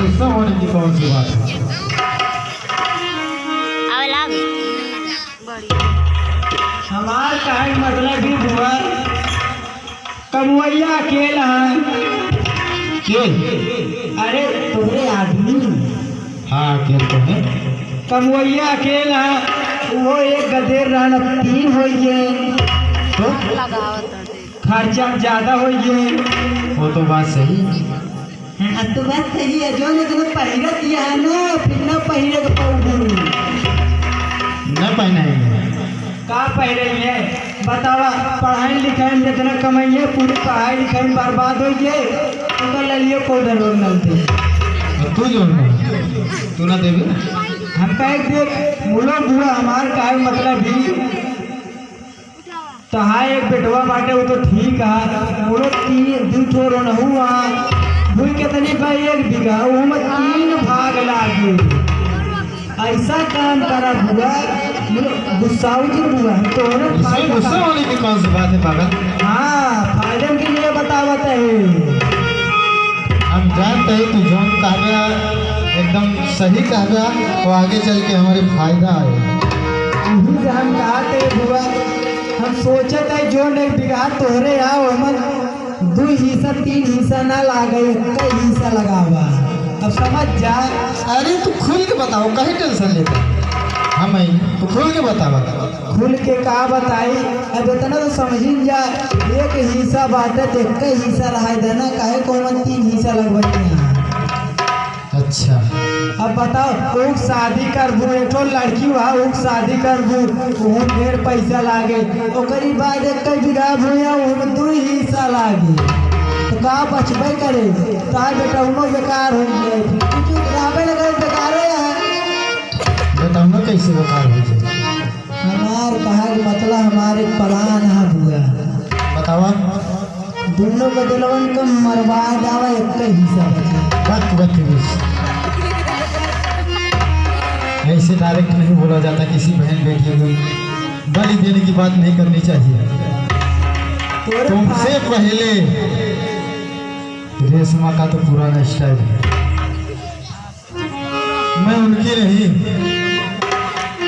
गुस्सा होने की कौन सी बात है? हमार कहे मतलब भी हुआ कमवैया अकेला है। क्यों? अरे तुम्हें आदमी हाँ अकेले तो है। कमवैया अकेला है, वो एक गदेर रहना 3 हो गए तो खर्चा ज्यादा हो गए। वो तो बात सही है। हाँ तो बात सही है, जो ने तुम्हें पहिरा दिया है ना फिर न पहिरे के पाऊँ न पहनाएंगे का पहिरे है बतावा। पढ़ाई लिखाई में जितना कमाइए पूरी पढ़ाई लिखाई में बर्बाद हो गए तो ले लियो कोई रोल मिलते। और तू जो तू ना देवे हम कहे देख मुलो बुआ हमार काहे मतलब भी तहां एक बेटवा बाटे वो तो ठीक है। मुलो 2 ठोर न हुआ भूल कितनी का 1 बीघा वो में 3 भाग लागे। ऐसा काम करा बुआ मुलो गुस्साऊ जी बुआ तो इसमें गुस्सा होने की कौन सी बात है पागल? हाँ फायदे के लिए बतावत है। हम जानते हैं तू जोन कहबा एकदम सही कहबा तो आगे चल के हमारे फायदा है। यही से हम कहते बुआ हम सोचे थे जो 1 बीघा तोहरे आओ हम 2 हिस्सा 3 हिस्सा ना लागे कई हिस्सा लगावा। अब समझ जा। अरे तू खुल के बताओ कहीं टेंशन लेता हम आई तो खुल के बता। खुल के का बताई अब इतना तो समझ ही जा। 1 हिस्सा बात है तो कई हिस्सा रहा देना काहे को हम 3 हिस्सा लगवाते हैं। अच्छा अब बताओ वो शादी करबू एक ठो लड़की हुआ वो शादी करबू वो ढेर पैसा लागे ओकरी बाद 1 बीघा भूया वो 2 हिस्सा लागे तो का बचबे करे तार बेटा उनो बेकार हो गए कुछ राबे लगे बेकार है। बताओ ना कैसे बेकार हो जाए। हमार कहा मतलब हमारे प्लान है बुआ बतावा। दोनों का दिलवन को मरवा जावा 1 हिस्सा बचे। ऐसे डायरेक्ट नहीं बोला जाता किसी बहन बेटी को बलि देने की बात नहीं करनी चाहिए। तुमसे पहले रेशमा का तो पुराना स्टाइल है। मैं उनकी नहीं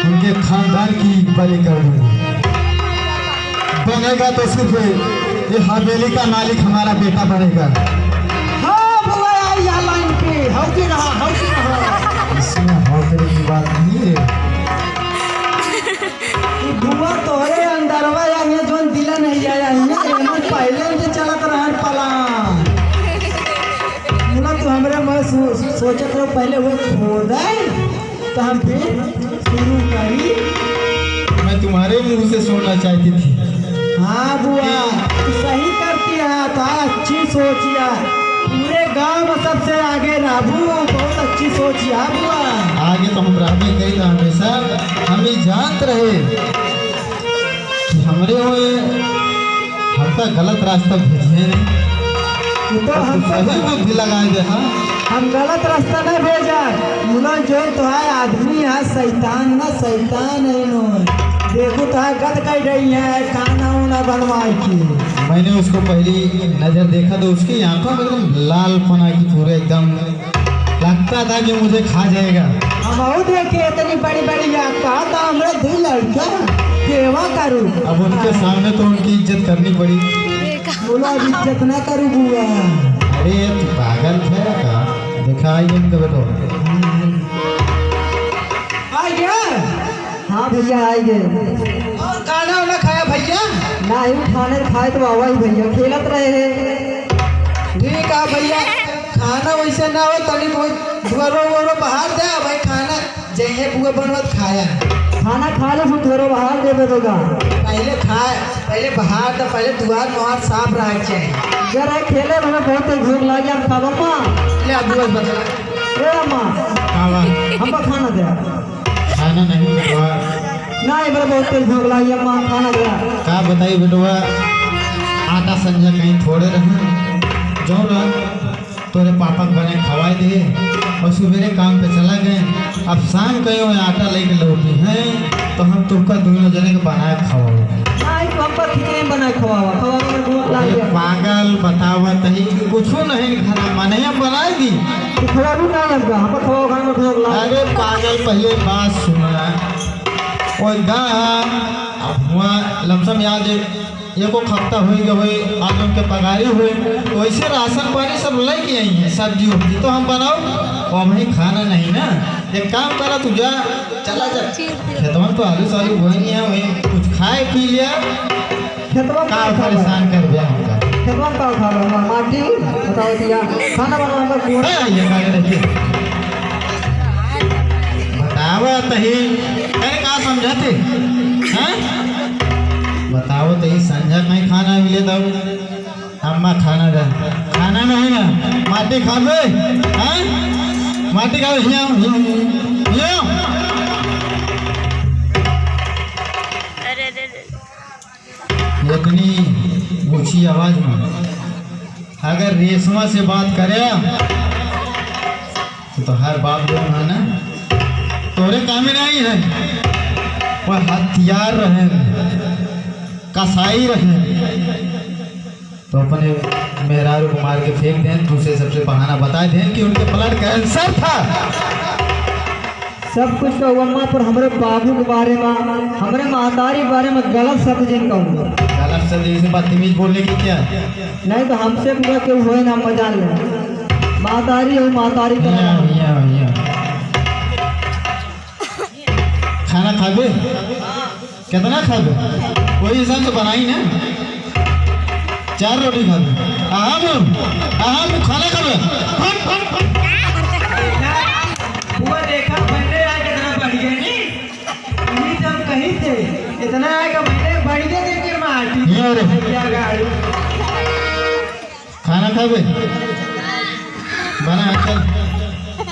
उनके खानदान की बलि कर दूंगी। बनेगा तो सिर्फ ये हवेली का मालिक हमारा बेटा बनेगा। इसमें हौसले की बात नहीं है। धुआ तोरे अंदरवा या जोन दिला नहीं आया है पहले से चलत रहा पलान मुला तो हमरे मैं सोचत रहो पहले वो खोदा तो हम फिर शुरू करी। मैं तुम्हारे मुंह से सुनना चाहती थी। हाँ बुआ सही करती है तो अच्छी सोचिया पूरे गांव में सबसे आगे राबू बहुत अच्छी सोचिया बुआ। आगे तो हम रहते गई था हमेशा हम ही जानते रहे कि हमरे हुए हमका गलत रास्ता भेजे नहीं तो हम सही में भी लगाए दे। हाँ हम गलत रास्ता नहीं भेजा मुला जो तो है आदमी है शैतान ना शैतान है नो देखो तो है गद कर रही है खाना उना बनवाई की। मैंने उसको पहली नजर देखा तो उसकी आंखों में एकदम लाल पना की पूरे एकदम लगता था कि मुझे खा जाएगा। हम और देखे इतनी बड़ी बड़ी कहा था हमारे 2 लड़का सेवा करूँ। अब उनके सामने तो उनकी इज्जत करनी पड़ी। बोला इज्जत ना करूँ बुआ। अरे तू पागल है का देखा आइए इनका बेटो आ गया। हाँ भैया आई गए। और खाना वाना खाया भैया? नहीं खाने खाए तो आवा ही भैया खेलत रहे हैं। ठीक है भैया खाना वैसे ना हो तनी बहुत धुआरो वोरो बाहर दे भाई खाना जइए बुआ बनवत खाया। खाना खा लो फिर घरों बाहर दे देगा। पहले खाए पहले बाहर तो पहले द्वार मोहर साफ रह चाहिए। जरा खेले में बहुत भूख लगी हम खाब अम्मा ले बुआ बता ए अम्मा हमको खाना दे। खाना नहीं बेटवा नहीं मेरा बहुत तेज भूख लगी अम्मा खाना दे। का बताइए बेटवा आटा संजा कहीं थोड़े रहे जो तोरे पापा को बने खवाए दिए और सवेरे काम पे चला गए। अब शाम कहीं आटा लेके लौटे हैं तो हम तुमका दोनों जने को बनाए खवाओ। नहीं तो हमको खिचड़ी बनाए खवावा खवावा में भूख लगी। पागल बतावा तही कुछ नहीं खाना मने बनाएगी खिलाड़ू ना कहाँ पर खवा खाने में ठोक ला अरे पागल पहले बात सुना। और अब हुआ लमसम याद एको हफ्ता हुई गई आज उनके पगारी हुई तो वैसे राशन पानी सब लेके आई हैं सब्जी उब्जी तो हम बनाओ और वहीं खाना नहीं ना। एक काम करा तू जा चला जा खेतवा तो आलू सालू बोए नहीं है वहीं कुछ खाए पी लिया खेतवा का परेशान कर दिया हमका। खेतवा का खा रहा माटी बताओ दिया खाना बनाने का कौन ये काहे रखिए बतावा तही कहे का समझाते हैं बताओ तो ही संझा कहीं खाना मिले तो अम्मा खाना दे खाना नहीं ना माटी खाबे हैं माटी खाबे हियाँ इतनी ऊंची आवाज में अगर रेशमा से बात करे तो हर बाप जो है ना तोरे काम में नहीं है वह हथियार रहे कसाई रहे तो अपने मेहरारू को मार के फेंक दें दूसरे सबसे बहाना बता दें कि उनके ब्लड कैंसर था। सब कुछ का हुआ माँ पर हमारे बाबू के बारे में हमारे महतारी के बारे में गलत शब्द जिन कहूँगा गलत शब्द जैसे बदतमीज बोलने की क्या नहीं तो हमसे पूरा क्यों हुए ना मजा ले महतारी हो महतारी का खाना खाबे कितना खाबे वही हिसाब से बनाई ना 4 रोटी खाबे आहा खाना खाबे वो देखा महीने आए कितना बढ़ गया नहीं ये सब कहीं थे इतना आएगा महीने बढ़ गया देख के माटी ये रे क्या गाड़ी खाना खाबे बना चल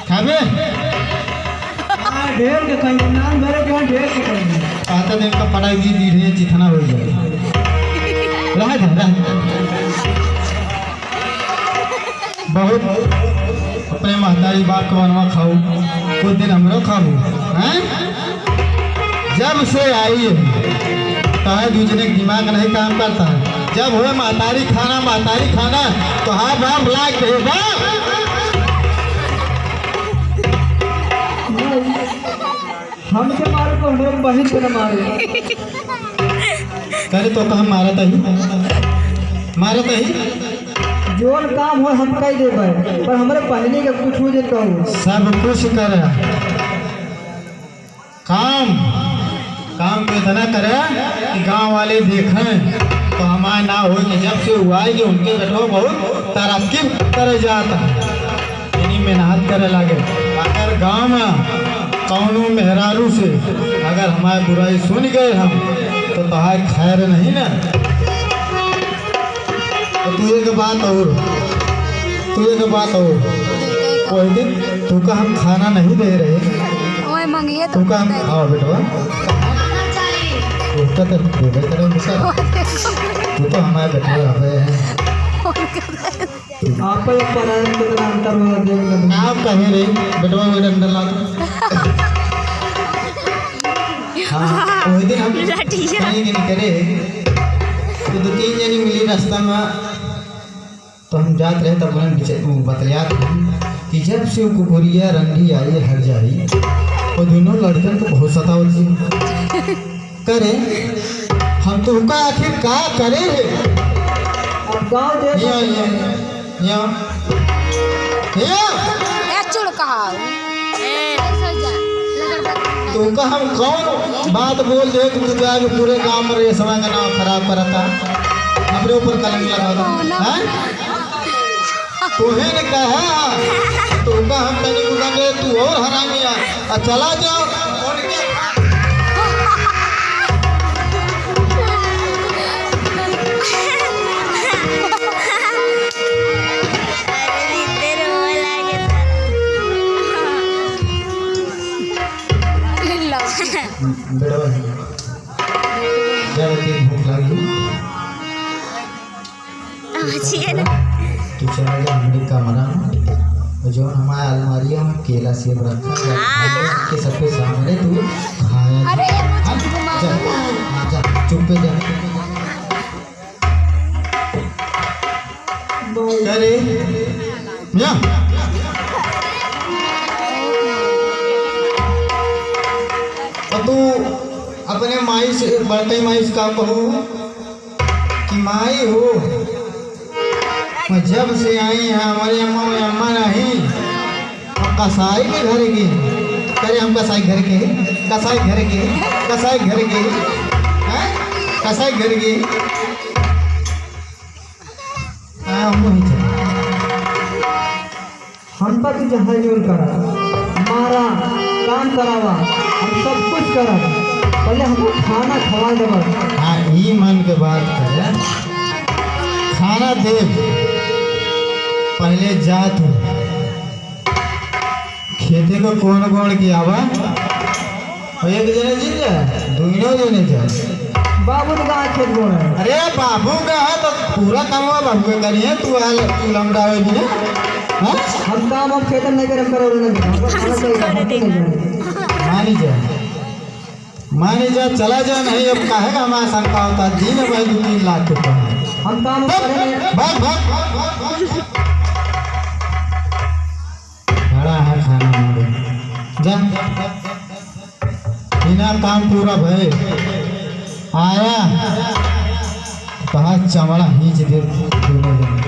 खाबे ढेर के कहीं नाम भरे क्यों ढेर के कहीं आता दिन का पढ़ाई दी धीरे चिथना हो जाए रहा बहुत अपने महतारी बाप को बनवा खाऊ कुछ दिन हमरो खाऊ हैं जब से आई तो है दूसरे दिमाग नहीं काम करता है जब हुए महतारी खाना तो हाँ बाप लाग देगा हमसे मारे तो हमारे बहन को न मारे करे तो कहा मारत ही जोन काम हो हम कह दे पर हमारे पहले का कुछ हो जाए कहूँ सब कुछ करे काम तो इतना करे कि गांव वाले देखें तो हमारा ना हो कि जब से हुआ है कि उनके बेटो बहुत तरक्की करे जाता इन्हीं मेहनत करे लगे अगर गांव में कौनों मेहरारू से अगर हमारी बुराई सुन गए हम तो तहार खैर नहीं ना। तो तू एक बात और कोई दिन तू का हम खाना नहीं दे रहे तू का हम खाओ बेटवा उसका तो देवे करे तू तो हमारे बेटे रहे हैं आप एक पर अंतर हो देख आप कहीं रही बेटवा मेरे अंदर ला दो हाँ वही दिन हम कहीं नहीं करे तो 2-3 जनी मिली रास्ता में तो हम जात रहे तब उन्हें बतलियात कि जब से वो कुकुरिया रंडी आई हर जाई और दोनों लड़कन को बहुत सतावती करे हम तो उनका आखिर का करे गाँव देख तो उनका हम कौन बात बोल दे कि तू जाके पूरे गांव में रेशमा का नाम खराब करता अपने ऊपर कलंक लगा दो तुम्हें ने कहा तो उनका हम तनी उड़ाने तू और हरामिया चला जाओ भूख लगी तो चला जा हमारे कमरा में जो हमारे अलमारिया में केला सेब रखा के सबके सामने तू खाया जा चुप पे जा अरे अपने माई से बड़कई माई से का कहूँ कि माई हो, मैं जब से आई है हमारी अम्मा नहीं और कसाई के घर गई। करे हम कसाई घर के कसाई घर के कसाई घर के हैं कसाई घर के हम नहीं चले। हम पर भी जहाँ जोर करा हमारा काम करावा, हम सब कुछ करा, पहले हमको खाना खवा देवा। हाँ ये मन के बात करे, खाना दे पहले जा तू खेते को कौन कौन की आवा एक जने जीत जाए दोनों जने जाए। बाबू ने कहा खेत बोल रहे हैं। अरे बाबू का है तो पूरा काम बाबू का करिए, तू तू लमड़ावे भी है। हाँ? हम काम हम खेत में नहीं करे, करो नहीं हमको खाना चाहिए, हम नहीं जाएंगे। मानी जा चला जा, नहीं अब कहेगा हमारा शंका होता दिन में 2-3 लाख रुपये हम काम करेंगे। भाग भाग बड़ा है खाना मारे जा बिना काम पूरा भय आया कहा चमड़ा खींच दे दोनों जने।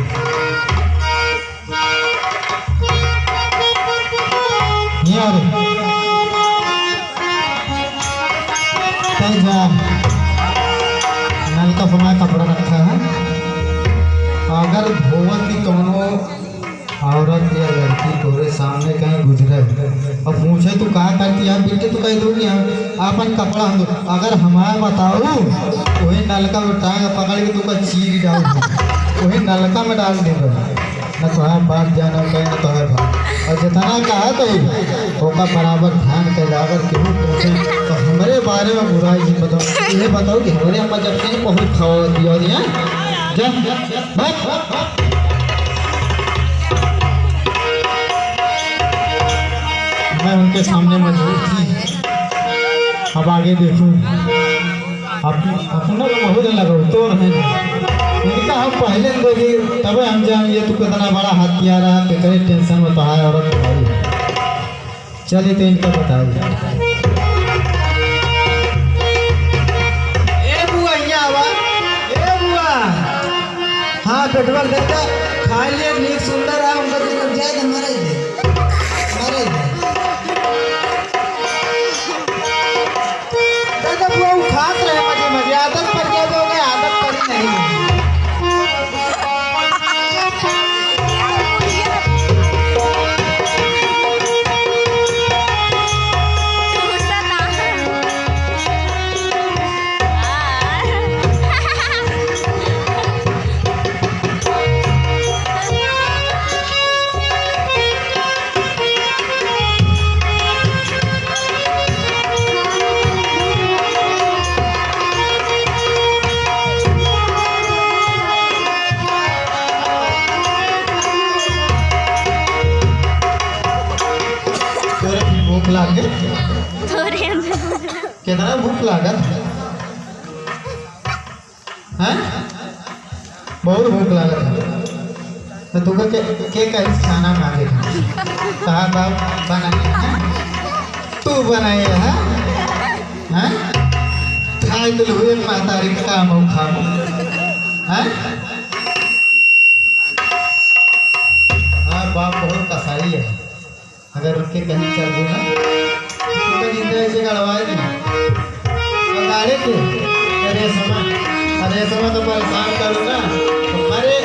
यार जा नल का फमा कपड़ा रखा है, अगर धोवत की कौनो औरत या लड़की तोरे सामने कहीं गुजरे और पूछे तू कहा करती है बेटे, तो कह दूँगी हम अपन कपड़ा हम अगर हमारा बताओ वही नलका में टांग पकड़ के तू का चीर डाल वही नलका में डाल देगा न तो है बात जाना कहीं न तो है बात। और जितना कहा तो ओका बराबर ध्यान कर अगर केहू पूछे तो हमारे बारे में बुराई ही बताओ, ये बताओ कि हमारे अम्मा जब से बहुत खावा दिया दिया जा मैं उनके सामने मजबूर थी। अब आगे देखूं अपना तो बहुत लगा तो इनका हम पहले देखे तब हम जाएंगे तू कितना बड़ा हथियार है कि कहीं टेंशन में तो है औरत तुम्हारी। चलिए तो इनका बताओ। ए बुआ यहाँ आवा, ए बुआ हाँ पेट्रोल देता खा लिए नीक सुंदर है उनका तो जाए तो मरे दादा बुआ खात रहे मजे मजे आदत पर गया हो गए आदत पर नहीं। भूख लागे कितना भूख लागत है, बहुत भूख लागत है तो तुमको के कहीं खाना मांगे कहा बाप बनाए तू बनाए है खाए तो लो एक मातारी का काम हो खाओ है। हाँ बाप बहुत कसाई है, अगर उनके कहीं चल दो ना तो नींद ऐसे गड़वाएगी गाड़े के अरे समय तो परेशान करो ना तो मरे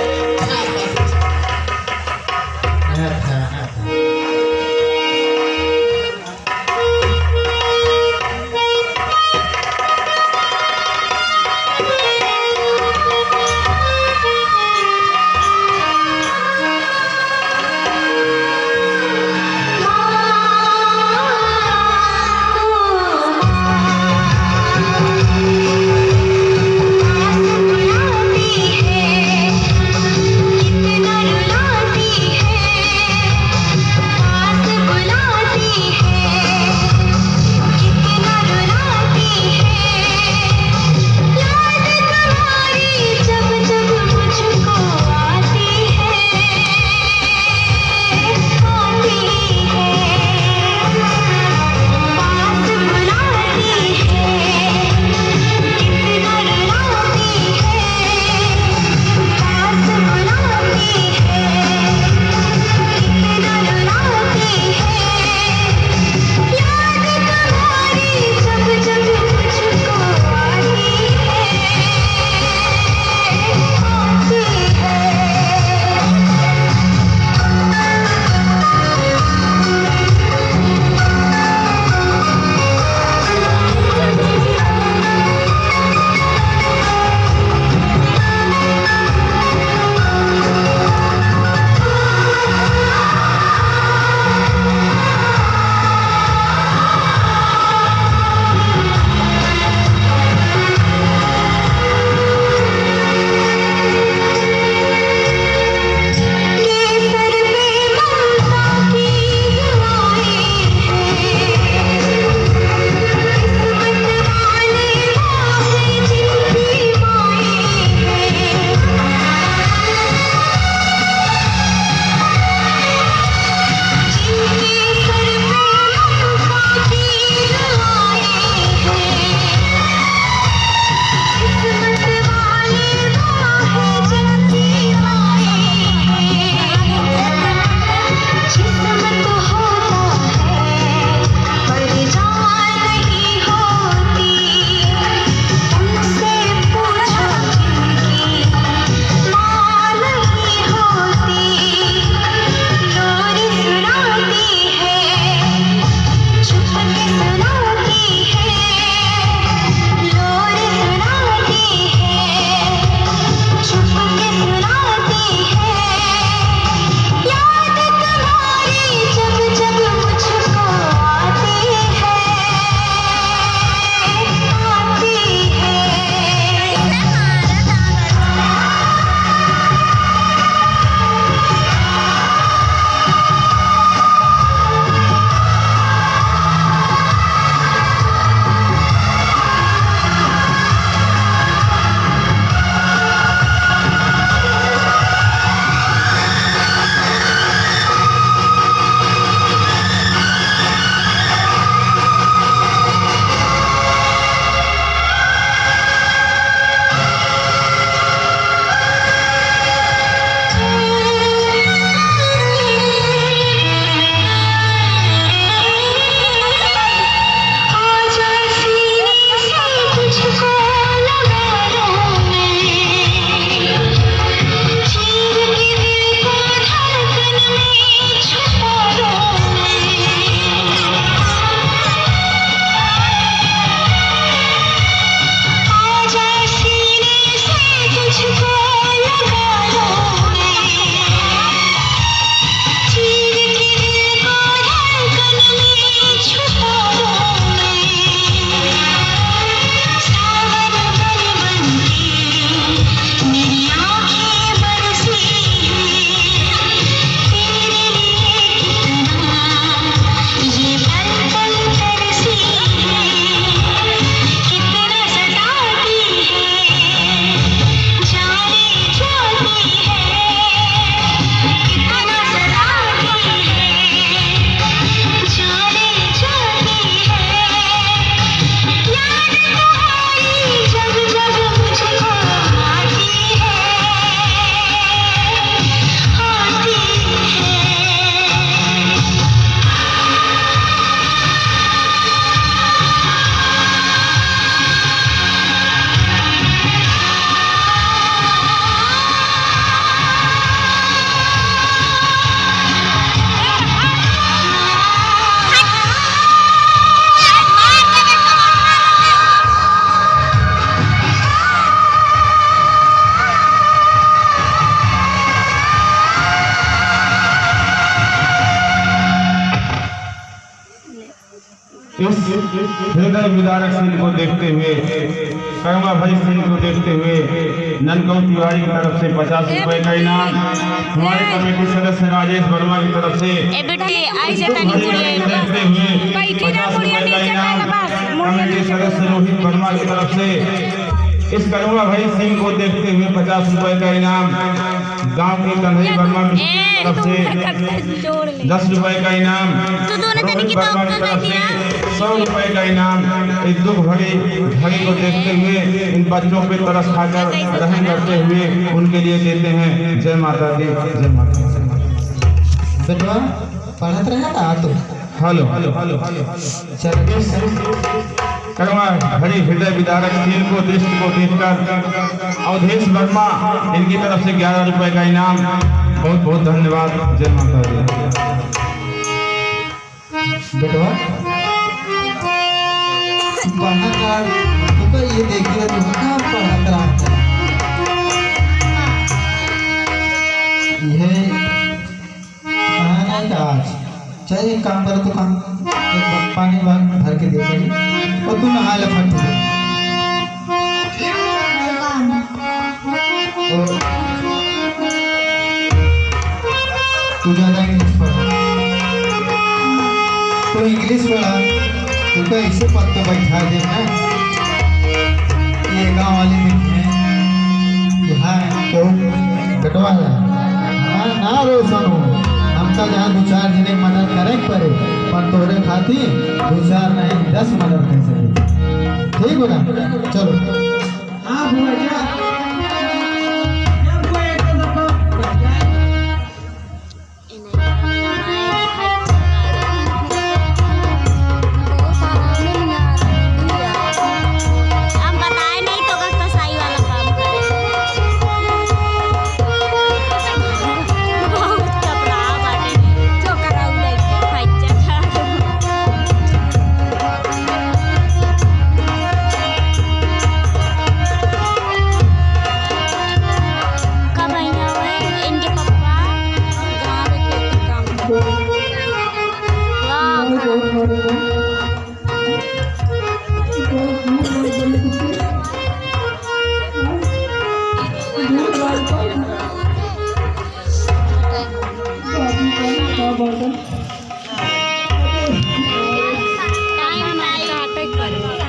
इस हृदय विदारक सीन को देखते हुए, कर्मा भाई सीन को देखते हुए ननकौ तिवारी की तरफ से 50 रुपए का इनाम, हमारे कमेटी सदस्य राजेश वर्मा की तरफ से देखते हुए 50 रुपए का इनाम, कमेटी सदस्य रोहित वर्मा की तरफ से इस करुणा भाई सिंह को देखते हुए 50 रुपए का इनाम, गांव के कन्हैया वर्मा की तरफ से 10 रुपए का इनाम, रोहित वर्मा की तरफ से 100 रुपए का इनाम। इस दुख भरी घड़ी को देखते हुए इन बच्चों पे तरस खाकर रहम करते हुए उनके लिए देते हैं। जय माता दी, जय माता दी। बेटवा पढ़त रहा था तो हेलो चलिए कर्मा घड़ी हृदय विदारक सीन को दृष्टि को देखकर अवधेश वर्मा इनकी तरफ से 11 रुपए का इनाम। बहुत बहुत धन्यवाद। जय माता दी। बेटवा पढ़ा कर तो ये देखिए तुम कहाँ पढ़त रहा ये नहीं आज चाहिए एक काम करो तो काम एक पानी भर के दे देंगे और तू नहा ले फट तू ज़्यादा इंग्लिश पढ़ा तो इंग्लिश पढ़ा तू तो ऐसे पद पे बैठा देना ये गाँव वाले देखे हाँ तो बेटवा हाँ ना रोशन हो हमका जहाँ 2-4 दिन मदद करे पड़े पर तोरे खातिर 2-4 नहीं 10 मदद कर सके। ठीक हो ना चलो हाँ भैया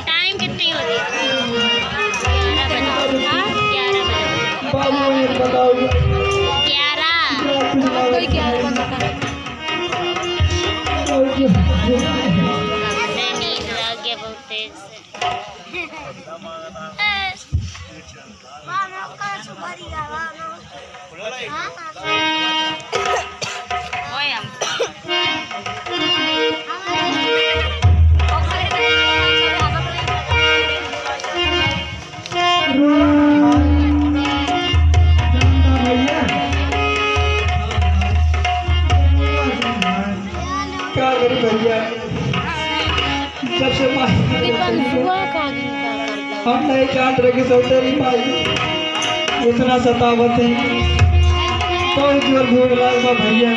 टाइम कितनी होती है? 11 नींद लग गया बहुत तेज से। क्या करूं भैया, जब से हम नहीं जान रहे कि सौतेली पाई इतना सतावत है। बहुत जोर भूख लगा भैया,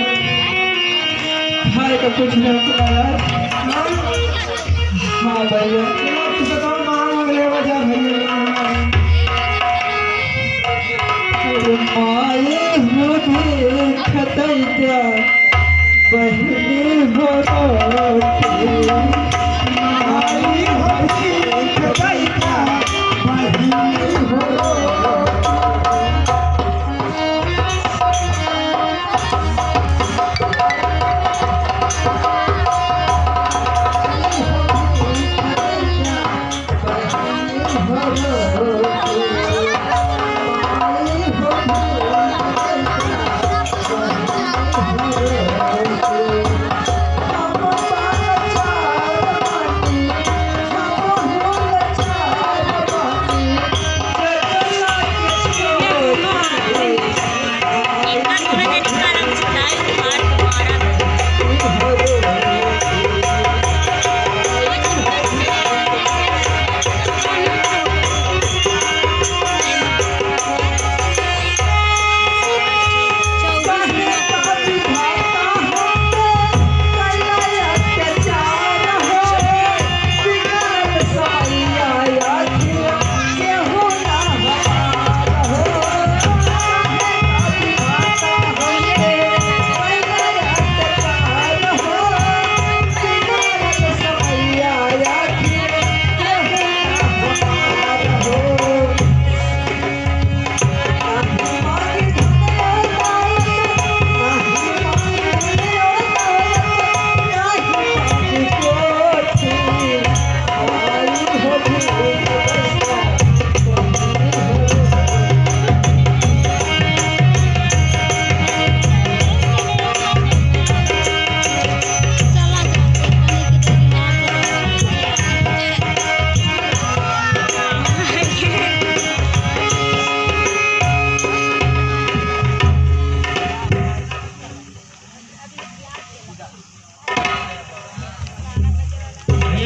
खाए का कुछ नहीं अपना यार। हाँ भैया वजह भैया माए हो खतैया बहनी हो माई हो खतैया बहनी हो।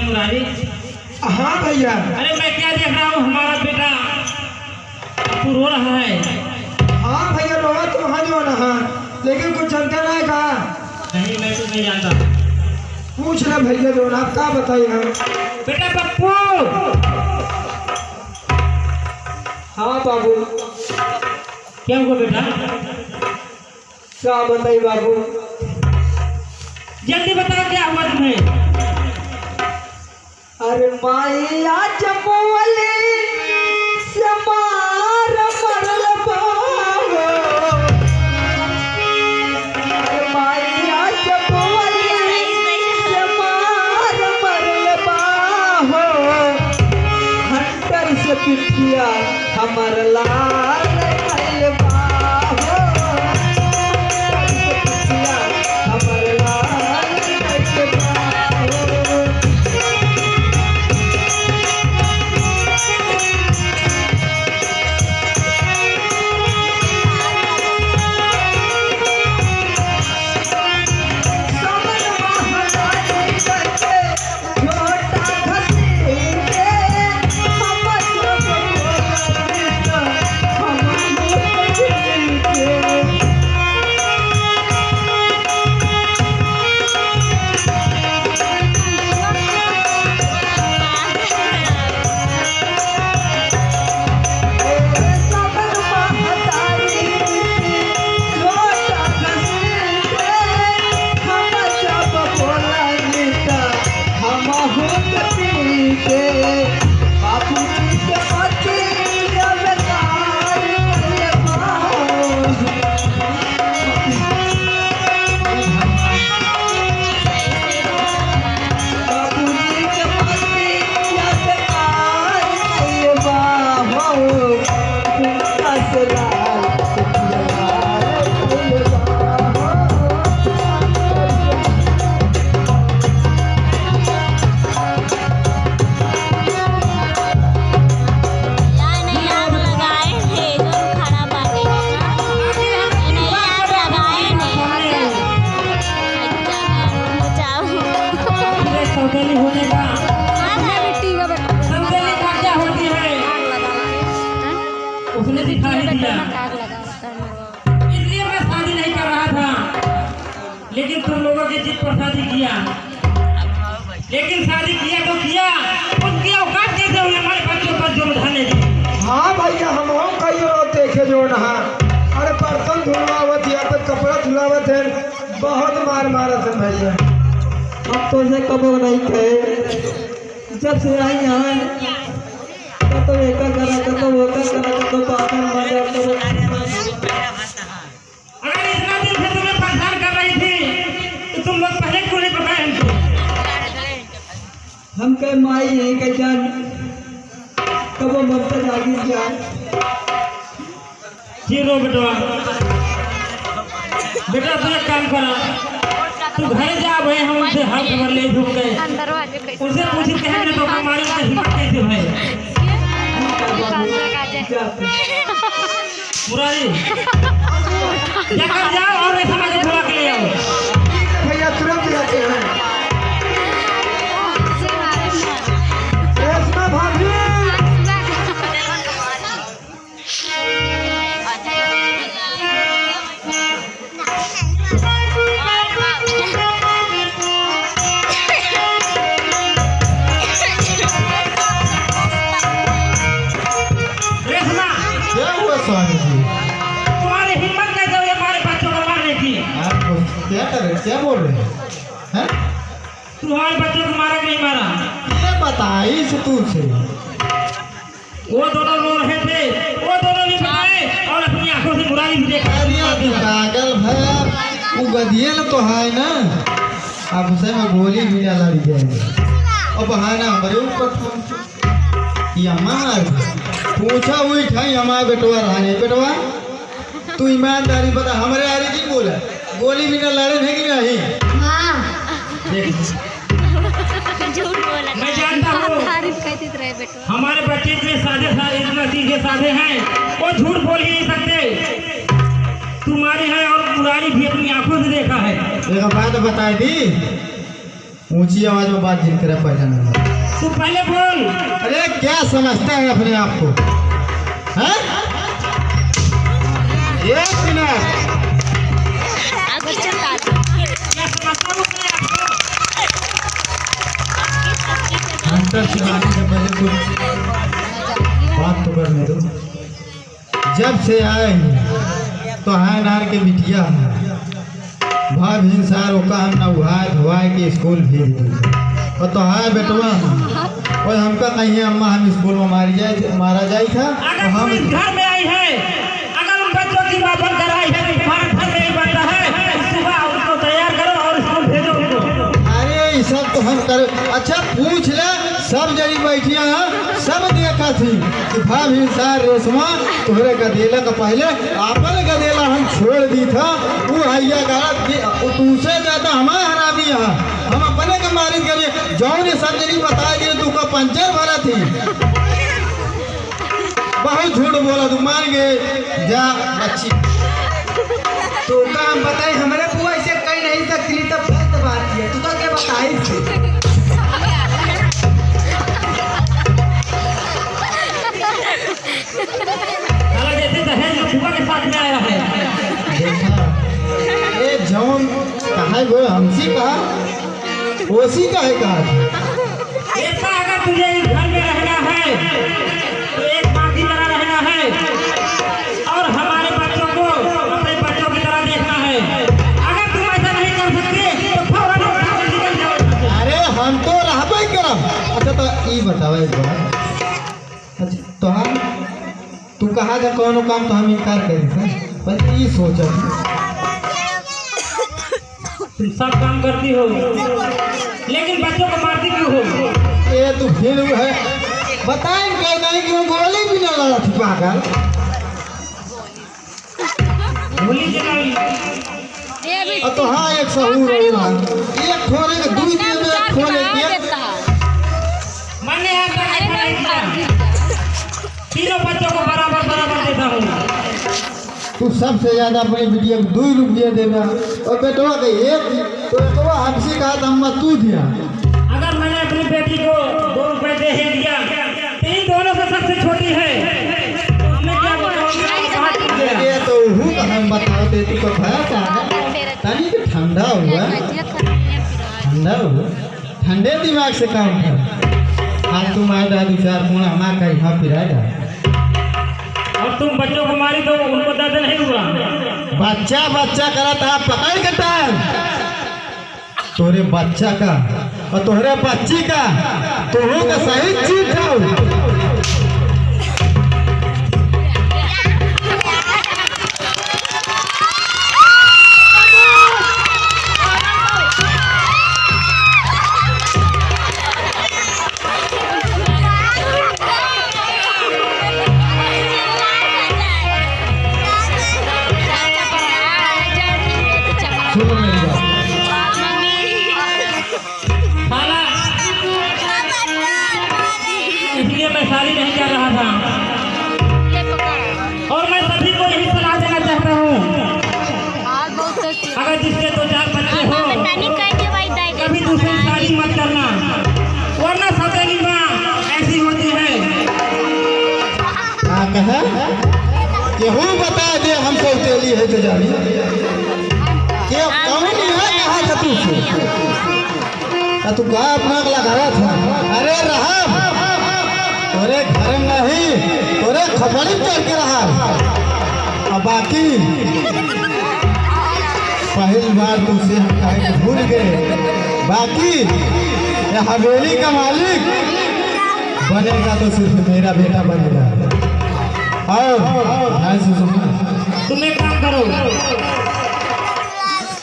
मुरारी? हाँ भैया। अरे मैं क्या देख रहा हूँ, हमारा बेटा अपू रो रहा है। हाँ भैया रोवा तो वहाँ जो ना, हाँ लेकिन कुछ जानते नहीं कहा। नहीं मैं तो नहीं जानता। पूछ ले भैया जो ना, आप क्या बताइए हम। बेटा पप्पू। हाँ बाबू। क्या हुआ बेटा? क्या बताइए बाबू। जल्दी बताओ क्या हुआ तुम्हें? अरे माया चमोली से मार मरल बाबू। अरे माया चमोली से मार मरल बाबू। हंटर से पिटिया हमर लाल भइल बाबू। हंटर से पिटिया हमर लाल भइल बाबू। सौतेली होने का सौतेली का क्या होती है? उसने दिखा ही दिया। इसलिए मैं शादी नहीं कर रहा था, लेकिन तुम लोगों की जिद पर शादी किया। लेकिन शादी किया तो किया, उनकी औकात कैसे हुई हमारे बच्चों पर जुर्म ढाने की? हाँ भैया हम कई और देखे जो नहा। अरे बर्तन धुलवावत या तो कपड़ा धुलावत है, बहुत मार मारत है भैया। अब तो से कबो नहीं थे, जब से आई यहाँ तो एक करा तो वो करा तो पापा मजा तो। अगर इतना दिन से तुम्हें परेशान कर रही थी तो तुम लोग पहले क्यों नहीं बताए हमको? हम कह माई यही कह जान कबो ममता जागी जान। जी रो बेटा, बेटा तू एक काम करा, तू घर जा भाई, हम उनसे हाथ खबर ले झूम गए, उनसे पूछी कहेंगे तो हमारे में हिम्मत कैसे भाई? मुरारी जाकर जाओ और ऐसा मत बुला के ले आओ। भैया तुरंत जाते हैं। रेशमा भाभी स्वामी जी तुम्हारी हिम्मत कैसे हुई हमारे बच्चों को मारने की? आप क्या कर रहे, क्या बोल रहे हैं? तुम्हारे बच्चों को मारा कि नहीं मारा? ये बताई से तू से वो दोनों रो रहे थे, वो दोनों भी बताए और अपनी आंखों से बुराई भी देखा। पागल भैया, वो गदिये न तो है ना, अब उसे में गोली भी ना लड़ी जाएगी और बहाना हमारे ऊपर पूछा हुई ठाई हमारा बेटवा रहने। बेटवा तू ईमानदारी बता, हमारे आरी की बोला गोली भी ना लड़े है कि नहीं? झूठ बोला। मैं जानता हूँ हमारे बच्चे इतने सादे सादे, इतना सीधे साधे हैं, वो झूठ बोल ही नहीं सकते। तुम्हारे हैं और मुरारी भी अपनी आंखों से देखा है। एक बात बता दी, ऊंची आवाज में बात जिन करे पहले नंबर। तू पहले बोल। अरे क्या समझता है अपने आप को? हैं? एक मिनट। मास्टर सिखाने से पहले कुछ बात तो करने दो। जब से आए तो है नार के बिटिया भाव हिंसार ओका हम नहाए धोआए के स्कूल भेज दी और तो है बेटवा और हमका कहीं अम्मा हम स्कूल में मारा जाई था अगर हम इस घर में आई है, अगर उन बच्चों की माँ बनकर आई है तो हमारा घर नहीं बनता है। सुबह उनको तैयार करो और स्कूल भेजो उनको। अरे ये सब तो हम कर। अच्छा पूछ ले, सब जड़ी बैठिया सब देखा थी कि भाव हिंसार रेशमा तोहरे गदेला का पहले आपन गदेला हम छोड़ दी था। वो हैया गाड़ा तुमसे ज्यादा हमारे हरामी है, हम अपने के मारी करिए जौन ने सब जड़ी बता दिए तू का पंचर भरा थी। बहुत झूठ बोला तू, मान गए जा बच्ची। तो का हम बताए हमारे बुआ ऐसे कहीं नहीं सकती तब गलत बात है। तू तो क्या बताई थी? साला जैसे दहेज सुबह के साथ में आया है। देखा ए जौन कहा वो हमसी कहा ओसी का है कहा था। ऐसा अगर तुझे इस घर में रहना है तो एक माँ की तरह रहना है और हमारे बच्चों को अपने बच्चों की तरह देखना है। अगर तुम ऐसा नहीं कर सकते तो फौरन यहाँ से निकल जाओ। अरे हम तो रहबे करब। अच्छा तो ई बताओ एक बार, अच्छा तो हम तू कहा जा कोनो काम तो हम इनकार करी था पर ई सोचा तुम सब काम करती हो लेकिन बच्चों को मारती क्यों हो? ये तो फिर वो है बताएं कह नहीं क्यों गोली भी ना लड़ा थी पागल। भूली चलाई अब तो हाँ एक सहूर है ना, एक खोले के दूध दे दे, एक खोले के मैंने यहाँ पर ऐसा नहीं किया। तीनों बच्चों को बराबर बराबर देता हूँ। तू सबसे ज्यादा अपनी बिटिया को 2 रुपये देगा और बेटवा के एक तो बेटवा हमसे कहा था अम्मा तू दिया। अगर मैंने अपनी बेटी को 2 रुपए दे ही दिया तो इन दोनों से सबसे छोटी है तो मैं क्या बताऊँ? ये तो हूँ का हम बताओ दे तू को भया क्या तानी कि ठंडा हुआ ठंडे दिमाग से काम कर। हाँ तुम आए दा 2-4 पूना हमारा कहीं हाँ फिर आएगा और तुम बच्चों को मारी तो उनको दर्द नहीं हुआ? बच्चा बच्चा करा था पकड़ के टाइम तोरे बच्चा का और तोहरे बच्ची का तोहू का सही चीज था। सुनो मेरी बात, साला इसलिए मैं शादी नहीं कर रहा था और मैं सभी को यही सलाह देना चाहता हूँ अगर जिसके 2-4 बच्चे हो कभी दूसरी शादी मत करना वरना सौतेली माँ ऐसी होती है। हाँ कहा केहू बता दे हम सौतेली है तो जानी के कौन है कहा था तू कहा अपना लगाया था। अरे रहा तोरे घर नहीं तोरे खपड़ी चढ़ के रहा और बाकी पहली बार तुझसे हम कहे कि भूल गए बाकी ये हवेली का मालिक बनेगा तो सिर्फ मेरा बेटा बनेगा। और तुम एक काम करो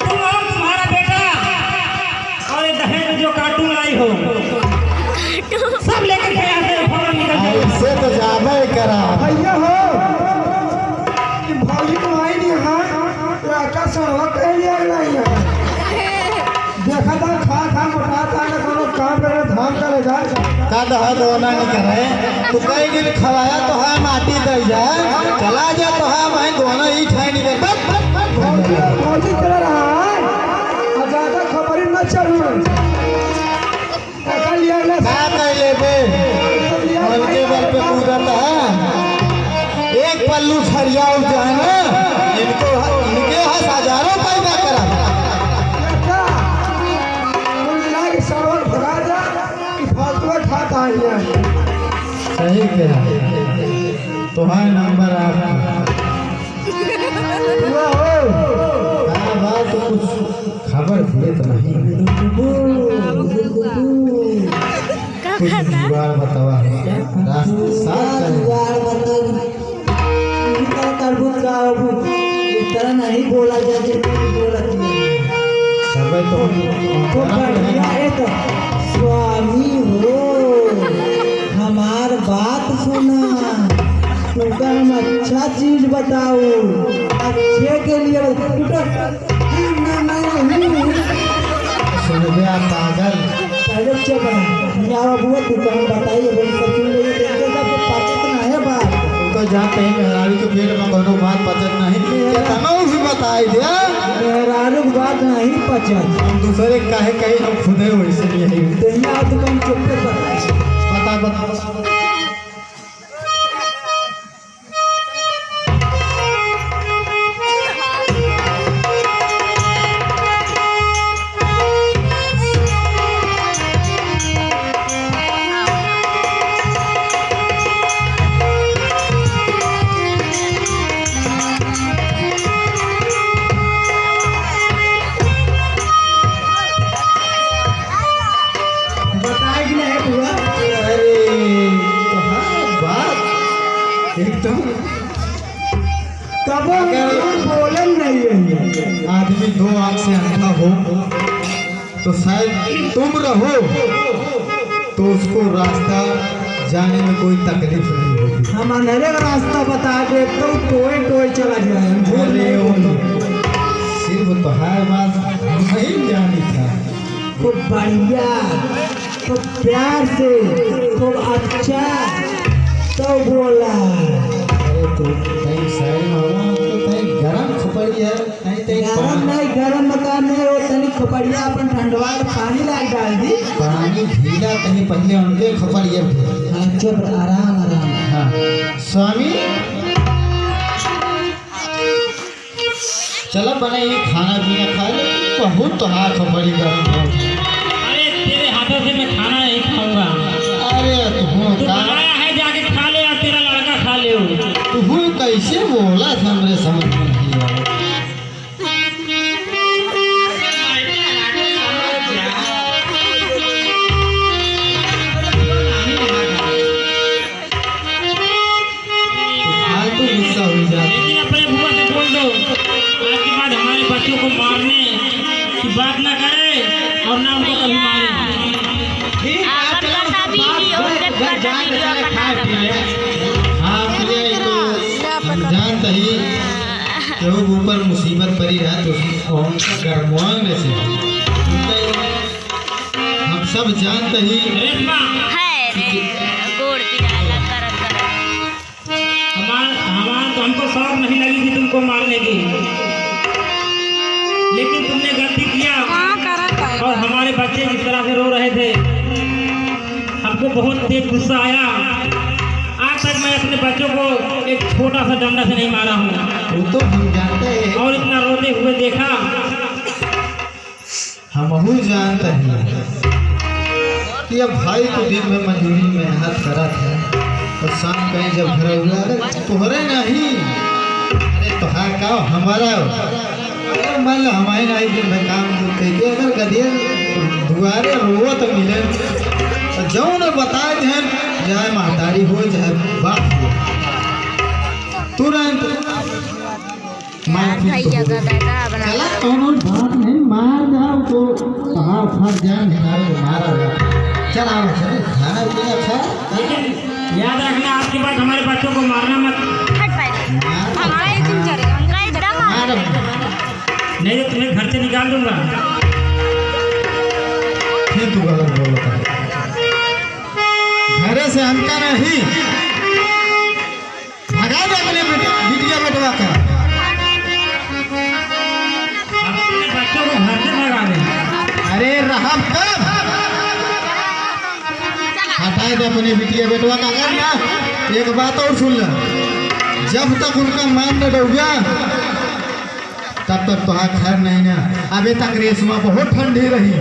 तुम और तुम्हारा बेटा और ये दहेज में जो कार्टून लाई हो सब लेकर के यहाँ से फौरन निकल जाओ। ऐसे तो जाबे करा भैया हो कि भौजी तो आई नहीं हाँ राका सड़वा कह लिया यहाँ देखा था खा मोटा था ना कोनो काम करे धाम करेगा का दहा दोना नहीं करे तू कई दिन खवाया तो है माटी दे जाए चला जा तो है वहीं दोनों ही ठाई नहीं कर भौजी कर रहा है ज्यादा खबर न चलू कूदत है। एक पल्लू छरिया जाना इनको इनके हस हजारों पैदा करा। सवाल भगा जा कि फालतू खाता है। सही कहा, तुम्हारा नंबर आ बात तो कुछ खबर देत नहीं, कुछ जुगाड़ बतावा रास्ते साफ इस तरह नहीं बोला जाए, बोला सब तो बढ़िया है। तो स्वामी हो, हमार बात सुना, तुमका हम अच्छा चीज बताओ, अच्छे के लिए सुन गया पागल। पहले चुप रहो बुआ, तुमको हम बताइए सबको पाचक ना है बात। तो जाते ही मेहरारू के पेट में कोनो बात पचत नहीं, तनो भी बताई दिया मेहरारू की बात नहीं पचत। हम दूसरे काहे कहीं हम खुदे वैसे नहीं है। दुनिया तो कम चुप कर बता एकदम कब बोलन नहीं है। आदमी दो आंख से अंधा हो तो शायद तुम रहो तो उसको रास्ता जाने में कोई तकलीफ नहीं होगी। हम अंधेरे का रास्ता बता दे तो टोए टोए चला जाए। अरे वो सिर्फ तो है बात नहीं जानी था। खूब बढ़िया, खूब प्यार से, खूब अच्छा तो बोला। अरे तो कहीं साइड में हो तो कहीं गरम खपड़ी है, नहीं तो गरम नहीं, गरम मकान नहीं हो तनी खपड़िया अपन ठंडवा के पानी लाग डाल दी। पानी ढीला कहीं पहले उनके खपड़िया भी। हाँ चुप, आराम आराम। हाँ स्वामी चलो बनाइए खाना पीना खा लो, बहुत तो हाँ खपड़ी गरम हो। अरे तेरे हाथों से मैं खाना नहीं खाऊंगा। अरे तू बनाया है, जाके खा ले और तेरा लड़का खा ले। तू कैसे बोला था मेरे समझ में नहीं आया। फालतू गुस्सा हो जाता। लेकिन अपने बुआ से बोल दो आज के बाद हमारे बच्चों को मारने की बात ना करे और ना उनको कभी मारे। हाँ हम जानते ही कि वो ऊपर मुसीबत पड़ी है तो उनका गर्माने से हम सब जानते ही। रेशमा हमारा तो हमको शौक नहीं लगी थी तुमको मारने की, लेकिन तुमने गलती किया और हमारे बच्चे जिस तरह से रो रहे थे हमको बहुत तेज गुस्सा आया। आज तक मैं अपने बच्चों को एक छोटा सा डंडा से नहीं मारा हूँ वो तो हम जानते हैं, और इतना रोते हुए देखा। हम जानते हैं कि अब भाई तो दिन में मजदूरी मेहनत करा था और शाम कहीं जब घर हुआ तोहरे नहीं। अरे तोहार का हमारा अगर मान लो हमारे नहीं दिन में काम करते अगर गदिया दुआरे रोवो तो मिले जो न बताए थे चाहे महतारी हो चाहे बाप हो तुरंत चला कोनो बात नहीं, मार जाओ तो कहाँ फंस जाए मारा जाए। चल आओ चल खाना पीना खा। लेकिन याद रखना आज के बाद हमारे बच्चों को मारना मत, नहीं तो तुम्हें घर से निकाल दूंगा। फिर तू गलत बोलता है, घरे से हमका नहीं भगा दे अपने बिटिया बेटवा का। अपने बच्चों को घर से भगा दे। अरे रहम कब हटाए दे अपने बिटिया बेटवा का, अगर ना एक बात और सुन ले, जब तक उनका मान न डूबा तब तक तुहार खैर नहीं ना। अभी तक रेशमा बहुत ठंडी रही,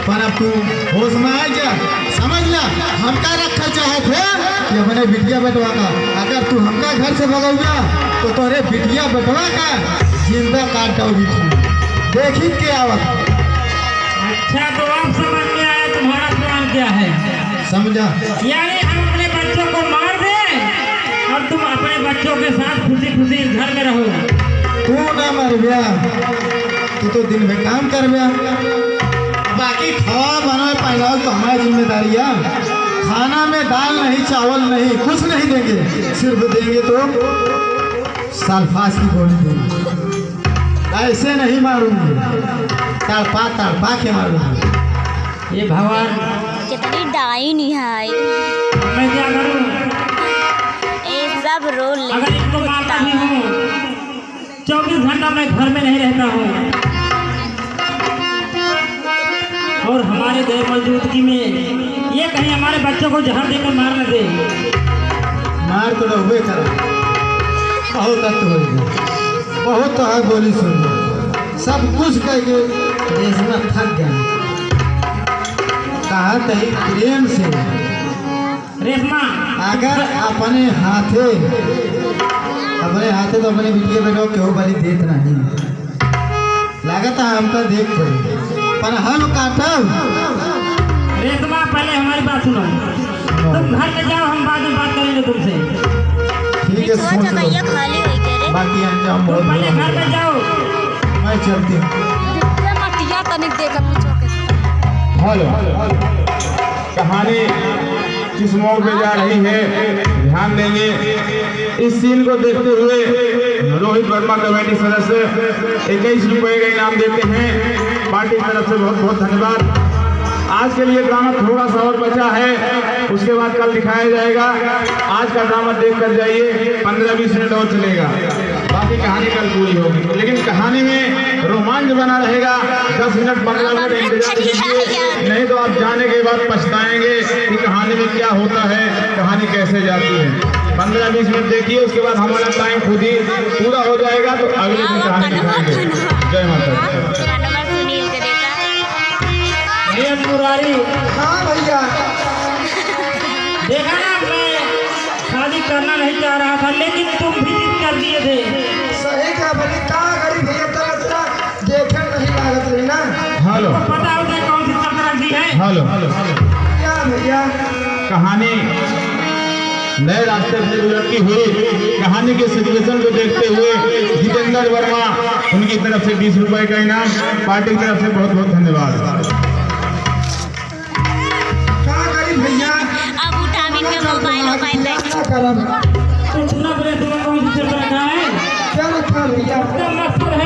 पर अब तू होश में आ जा। समझ ला, हमका रखा चाहत है कि अपने बिटिया बेटवा का, अगर तू हमका घर से भगौगा तो तोरे बिटिया बेटवा का जिंदा काट दोगी। देखी के आवत। अच्छा तो अब समझ में आया तुम्हारा प्लान क्या है। समझा? यानी हम अपने बच्चों को मार दें और तुम अपने बच्चों के साथ खुशी खुशी घर में रहो। तू ना मर गया, तू तो दिन में काम कर गया। बाकी खावा बनाए पहनाओ तो हमारी जिम्मेदारी है। खाना में दाल नहीं, चावल नहीं, कुछ नहीं देंगे। सिर्फ देंगे तो सल्फास की गोली देंगे। ऐसे नहीं मारूंगी, तड़पा के मारूंगी। ये भगवान कितनी डाई नहीं है। मैं क्या करूं? ये सब रोल ले। अगर इनको मारता भी हूँ 24 घंटा मैं घर में नहीं रहता हूँ और हमारे गैर मौजूदगी में ये कहीं हमारे बच्चों को जहर देकर मार न दे। मार तो डूबे कर, बहुत तत्व हो, बहुत तो है बोली सुन, सब कुछ करके देश में थक गया। कहा तही प्रेम से, रेशमा अगर अपने हाथे तो अपने बिटिया बेटो केहू बड़ी देत नहीं लागत है हमका देख पर हम काटब। रेशमा पहले हमारी बात सुनो, तुम घर में जाओ, हम बाद में बात करेंगे तुमसे। ठीक है, सोच लो, जगह खाली हुई के रे। बाकी अंजाम बहुत तुम पहले बुरा घर में जाओ। होगा। मैं चलती हूँ। मटिया तनिक देकर पूछो के। हेलो, कहानी किस मोड़ पे जा रही है ध्यान देंगे। इस सीन को देखते हुए रोहित वर्मा कमेटी सदस्य 21 रुपए का इनाम देते हैं। पार्टी की तरफ से बहुत बहुत धन्यवाद। आज के लिए ड्रामा थोड़ा सा और बचा है, उसके बाद कल दिखाया जाएगा। आज का ड्रामा देख कर जाइए, 15-20 मिनट और चलेगा, बाकी कहानी कल पूरी होगी। लेकिन कहानी में रोमांच बना रहेगा। 10 मिनट 15 मिनट इंतजार कीजिए, नहीं तो आप जाने के बाद पछताएंगे कि कहानी में क्या होता है, कहानी कैसे जाती है। 15-20 मिनट देखिए, उसके बाद हमारा टाइम खुद ही पूरा हो जाएगा, तो अगले दिन कहानी दिखाएंगे। जय माता दी। नंबर सुनील के देखा। ये मुरारी हाँ भैया, देखा ना, मैं शादी करना नहीं चाह रहा था लेकिन तुम भी जिद कर दिए थे। सही का भले का गरीब भैया तरह देखे नहीं लागत रही ना। हेलो, पता है उसे कौन सी शर्त रख दी है? हेलो, क्या भैया, कहानी नए रास्ते से गुजरती हुई कहानी के सिचुएशन को देखते हुए जितेंद्र वर्मा, उनकी तरफ से 20 रुपए का इनाम, पार्टी की तरफ से बहुत बहुत धन्यवाद। क्या गरीब भैया, अब उठा भी के मोबाइल देख। क्या करब, तुम सुना कौन सी शर्त रखा है? क्या रखा भैया। एकदम मशहूर है।